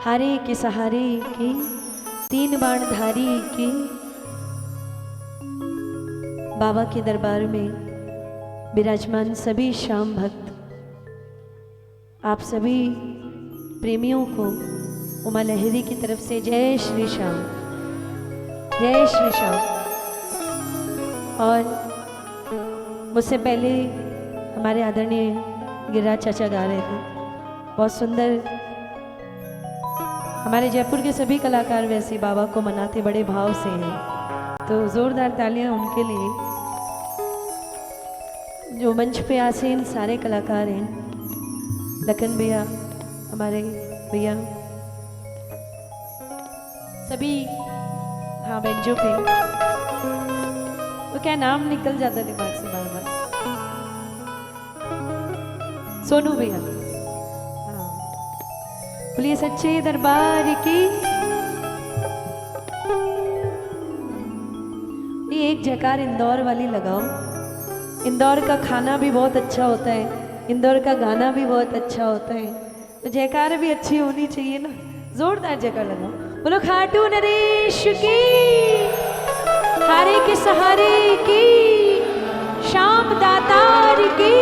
हारे के सहारे की, तीन बाण धारी की, बाबा के दरबार में विराजमान सभी श्याम भक्त, आप सभी प्रेमियों को उमा लहरी की तरफ से जय श्री श्याम, जय श्री श्याम। और मुझसे पहले हमारे आदरणीय गिरिराज चाचा गा रहे थे, बहुत सुंदर। हमारे जयपुर के सभी कलाकार वैसे बाबा को मनाते बड़े भाव से हैं, तो जोरदार तालियां उनके लिए। जो मंच पे आसीन सारे कलाकार हैं, लखन भैया, हमारे भैया, सभी, हाँ बेंचों पे, वो क्या नाम निकल जाता दिमाग से बार बार, सोनू भैया, हाँ, बोलिए सच्चे दरबार की। ये एक जयकार इंदौर वाली लगाओ। इंदौर का खाना भी बहुत अच्छा होता है, इंदौर का गाना भी बहुत अच्छा होता है, तो जयकार भी अच्छी होनी चाहिए ना। जोरदार जयकार लगाओ, बोलो खाटू नरेश की, हारे के सहारे की, श्याम दातार की।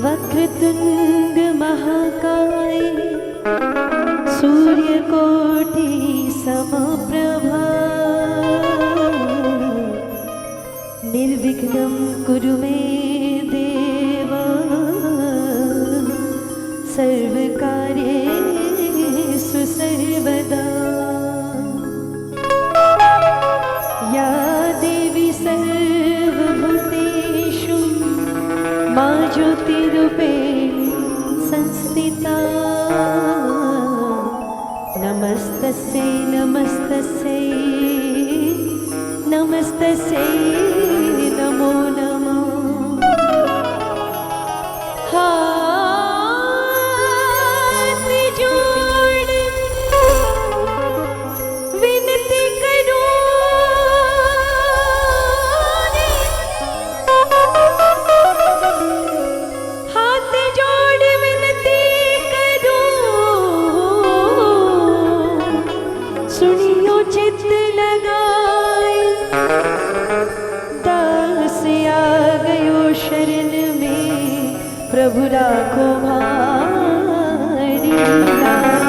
वक्रतुंड महाकाय, सूर्यकोटि समप्रभा, निर्विघ्नं कुरु मे देव, सर्वकार्येषु सर्वदा। या देवी सर्वभूतेषु मा ज्योतिरूपेण संस्थिता, नमस्तस्यै नमस्तस्यै नमस्तस्यै नमो नमः। हाथ जोड़ विनती करो, हाथ जोड़ विनती करो, सुनियो चित्त लगाए, दास आ गयो शरण में, प्रभु राखो हमारी लाज।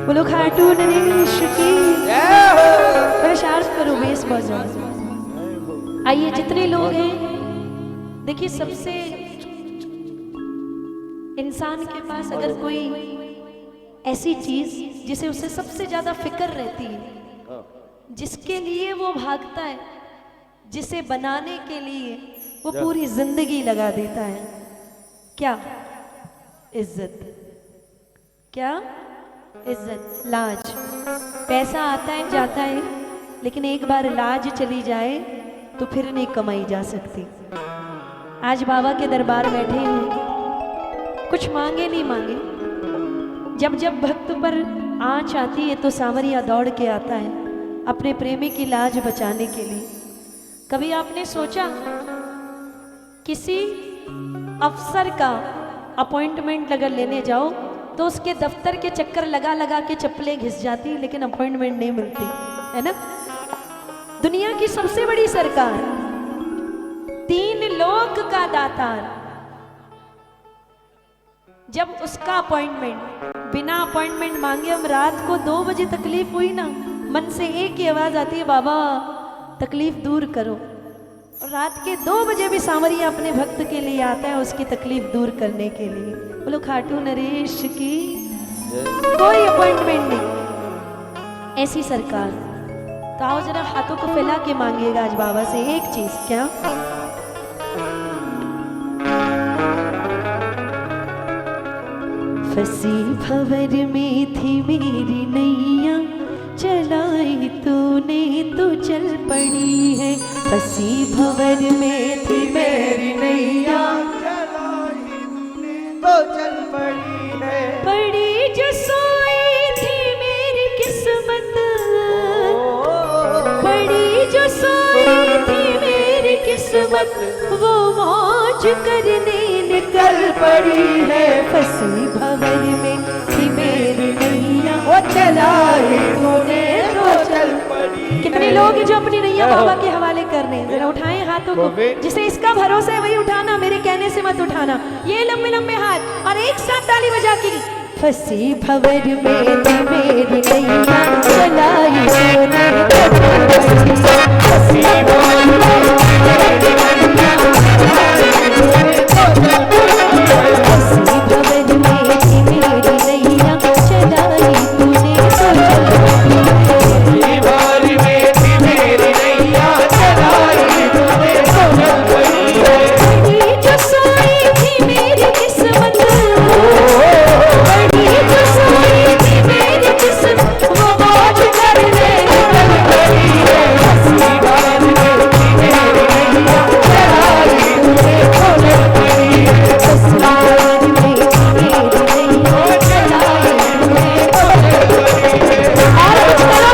बोलो खाटू नरेश की। शार्प करो बेस बहुत ज्यादा। आइए जितने लोग हैं, देखिए सबसे इंसान के पास अगर कोई ऐसी चीज जिसे उसे सबसे ज्यादा फिक्र रहती है, जिसके लिए वो भागता है, जिसे बनाने के लिए वो पूरी जिंदगी लगा देता है, क्या? इज्जत। क्या? इज्जत, लाज। पैसा आता है जाता है, लेकिन एक बार लाज चली जाए तो फिर नहीं कमाई जा सकती। आज बाबा के दरबार बैठे हैं, कुछ मांगे नहीं मांगे, जब जब भक्त पर आँच आती है तो सांवरिया दौड़ के आता है अपने प्रेमी की लाज बचाने के लिए। कभी आपने सोचा किसी अफसर का अपॉइंटमेंट अगर लेने जाओ तो उसके दफ्तर के चक्कर लगा लगा के चप्पलें घिस जाती, लेकिन अपॉइंटमेंट नहीं मिलती, है ना? दुनिया की सबसे बड़ी सरकार, 3 लोक का दातार, जब उसका अपॉइंटमेंट बिना अपॉइंटमेंट मांगे, हम रात को 2 बजे तकलीफ हुई ना, मन से एक ही आवाज आती है, बाबा तकलीफ दूर करो। और रात के 2 बजे भी सांवरिया अपने भक्त के लिए आता है, उसकी तकलीफ दूर करने के लिए। बोलो खाटू नरेश की। कोई अपॉइंटमेंट नहीं, ऐसी सरकार। तो आओ जरा हाथों को फैला के मांगिएगा आज बाबा से एक चीज। क्या? फंसी भंवर में थी मेरी नैया, चलाई तूने तो चल पड़ी है। फंसी भंवर में थी मेरी नैया, चलाई तूने तो चल पड़ी है। पड़ी जो सोई थी मेरी किस्मत, पड़ी जो सोई थी मेरी किस्मत, वो मौज करने निकल पड़ी है। फंसी भंवर में थी मेरी नैया, वो चलाई तूने तो चल पड़ी। कितने लोग हैं जो अपनी नैया बाबा के हवाले कर रहे हैं? जरा उठाएं हाथों को, जिसे इसका भरोसा है वही उठाना, मेरे कहने से मत उठाना। ये लंबे लंबे हाथ और एक साथ ताली बजा के। फंसी भंवर में थी मेरी नैया, चलाई तूने तो चल पड़ी। फंसी भंवर में थी मेरी नैया, चलाई तूने तो चल पड़ी। फंसी भंवर में थी मेरी नैया, चलाई तूने तो चल पड़ी। फंसी भंवर में थी मेरी नैया, चलाई तूने तो चल पड़ी है। बड़ी जो सोई थी मेरी किस्मत, बड़ी जो सोई थी मेरी किस्मत, वो मौज करने निकल पड़ी है। फंसी भंवर में थी मेरी नैया, चलाई तूने तो चल पड़ी है। फंसी भंवर में थी मेरी नैया, चलाई तूने तो चल पड़ी है। और कुछ करो भी करो, हाथ जोड़ के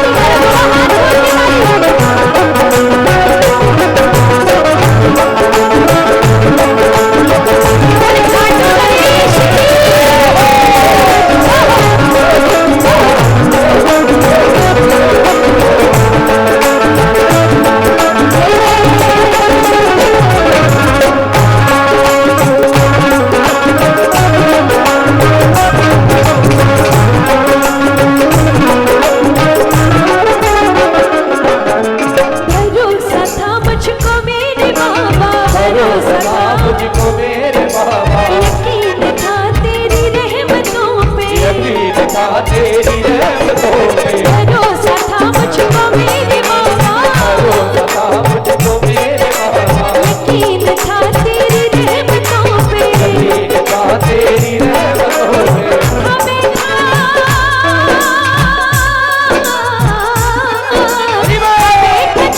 भरोसा था मुझको मेरे बाबा, भरोसा था मुझको मेरे बाबा, यकीन था तेरी रहमतों पे, यकीन था तेरी रहमतों पे। भरोसा था मुझको मेरे बाबा, भरोसा था मुझको मेरे बाबा, यकीन था तेरी रहमतों पे। यकीन था तेरी रहमतों पे। हमें था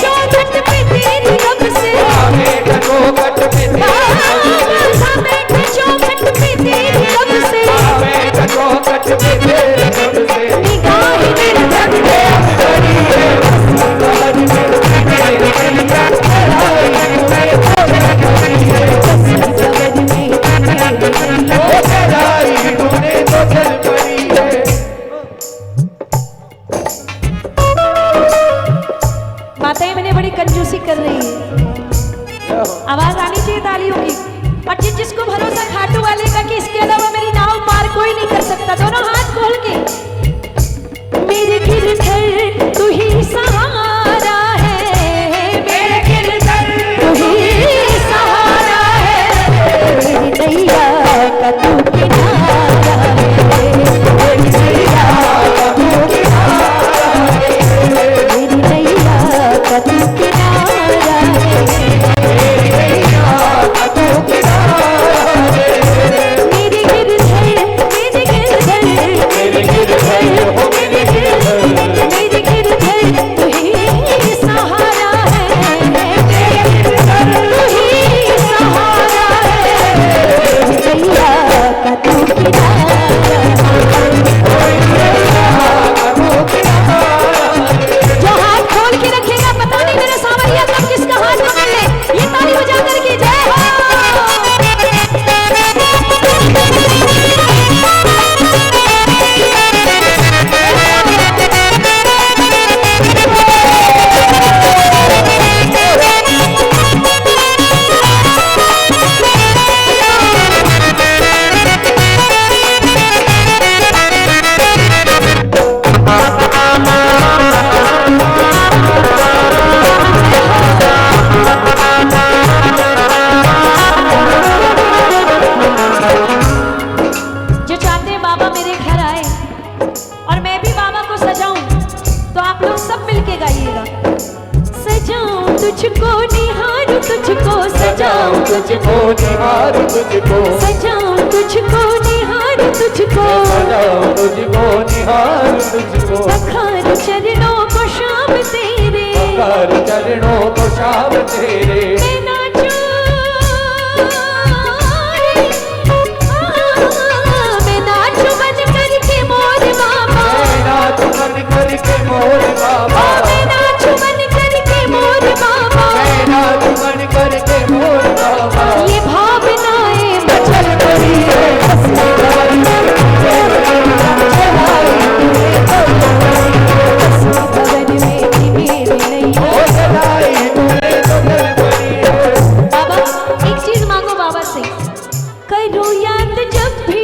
चौखट पे तेरी रब से, हमें घटोघट पे हमें चौखट पे तेरी रब से, हमें घटोघट पे तेरे रब से। निगाह मेरे रब से बड़ी है भंवर में थी मेरी नैया, चलाई तूने तो चल पड़ी है। भंवर में थी मेरी नैया। ओ चलाई तूने तो चल पड़ी है। माताएं मैंने बड़ी कंजूसी कर रही है, आवाज आनी चाहिए तालियों की। और जिसको भरोसा खाटू वाले का कि इसके अलावा मेरी नाव पार कोई नहीं कर सकता, दोनों हाथ खोल के बाबा मेरे घर आए और मैं भी बाबा को सजाऊं, तो आप लोग सब मिलके गाइएगा। सजाऊं तुझको निहारूं तुझको, सजाऊं तुझको निहारूं तुझको, सजाऊं तुझको निहारूं तुझको, सजाऊं तुझको निहारूं तुझको, पखारूं चरणों को शाम तेरे, पखारूं चरणों को शाम तेरे। मैं नाचूं, मैं नाचूं बन करके मोर बाबा, मैं नाचूं बन करके मोर बाबा, मैं नाचूं बन करके मोर बाबा, मैं नाचूं बन करके मोर बाबा। ये भावनाएं मचल पड़ी है हंसी भवन में, मेरी नैया। बाबा एक चीज मांगो बाबा से, करो याद जब भी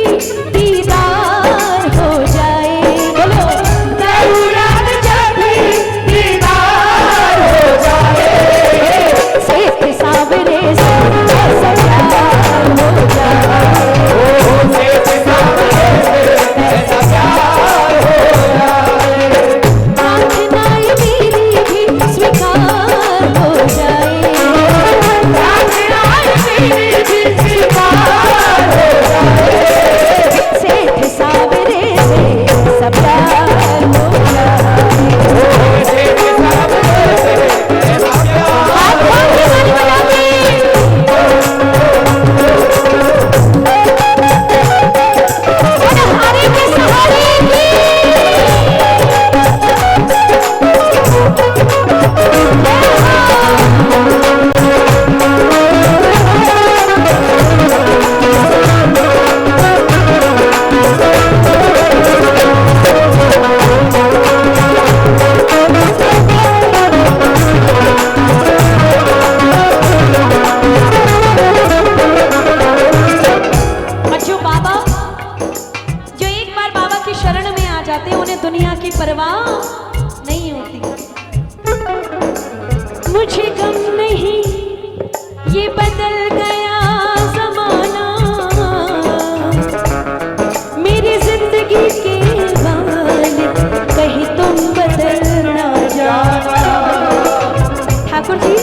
दीदार हो जाए, बोलो करो याद जब भी दीदार हो जाए, सेठ सावरे से ऐसा प्यार हो जाए, सेठ सावरे से ऐसा प्यार हो जाए, प्रार्थनाएं मेरी भी स्वीकार हो जाए, प्रार्थनाएं मेरी भी स्वीकार हो जाए, सेठ सावरे से ऐसा प्यार हो जाए। सेठ सावरे से ऐसा प्यार हाथ खोल के ताली बजा के मनहारे के सहारे की और जो बाबा, जो एक बार बाबा की शरण में आ जाते हैं, उन्हें दुनिया की परवाह नहीं होती। मुझे गम नहीं, ये बदल गया जमाना, मेरी जिंदगी के वालिद कहीं तुम बदल ना जाना। ठाकुर जी,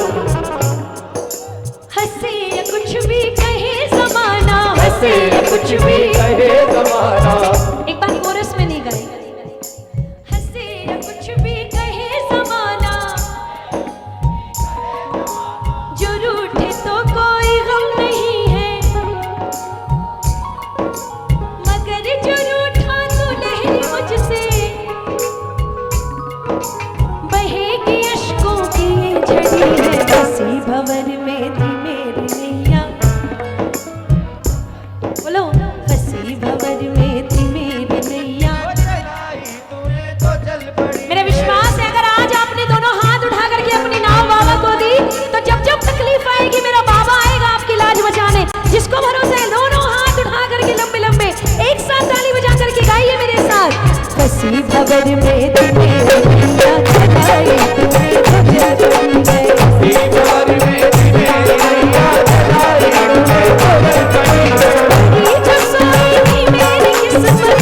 हंसे या कुछ भी कहे जमाना, हंसे या कुछ भी कहे जमाना। एक बार कोरस में नहीं गाए, हंसे या कुछ भी कहे जमाना, जो रूठे तो कोई गम नहीं है, मगर जो रूठा तो लहर मुझसे, बहेगी अश्कों की ये झड़ी है, हंसी भंवर में थी मेरी नैया, बोलो हंसी भंवर में थी मेरी नैया। मेरा विश्वास है अगर आज आपने दोनों हाथ उठा करके अपनी नाव बाबा को दी, तो जब जब तकलीफ आएगी मेरा बाबा आएगा आपकी लाज बचाने। जिसको भरोसा है दोनों हाथ उठा करके लंबे लंबे एक साथ ताली बजा करके गाइए मेरे साथ। हंसी भंवर में थी मेरी नैया, चलाई तुम्हें गुजर गए, हंसी भंवर में थी मेरी नैया, चलाई तुम्हें गुजर गई। ये जो सोई थी मेरी किस्मत,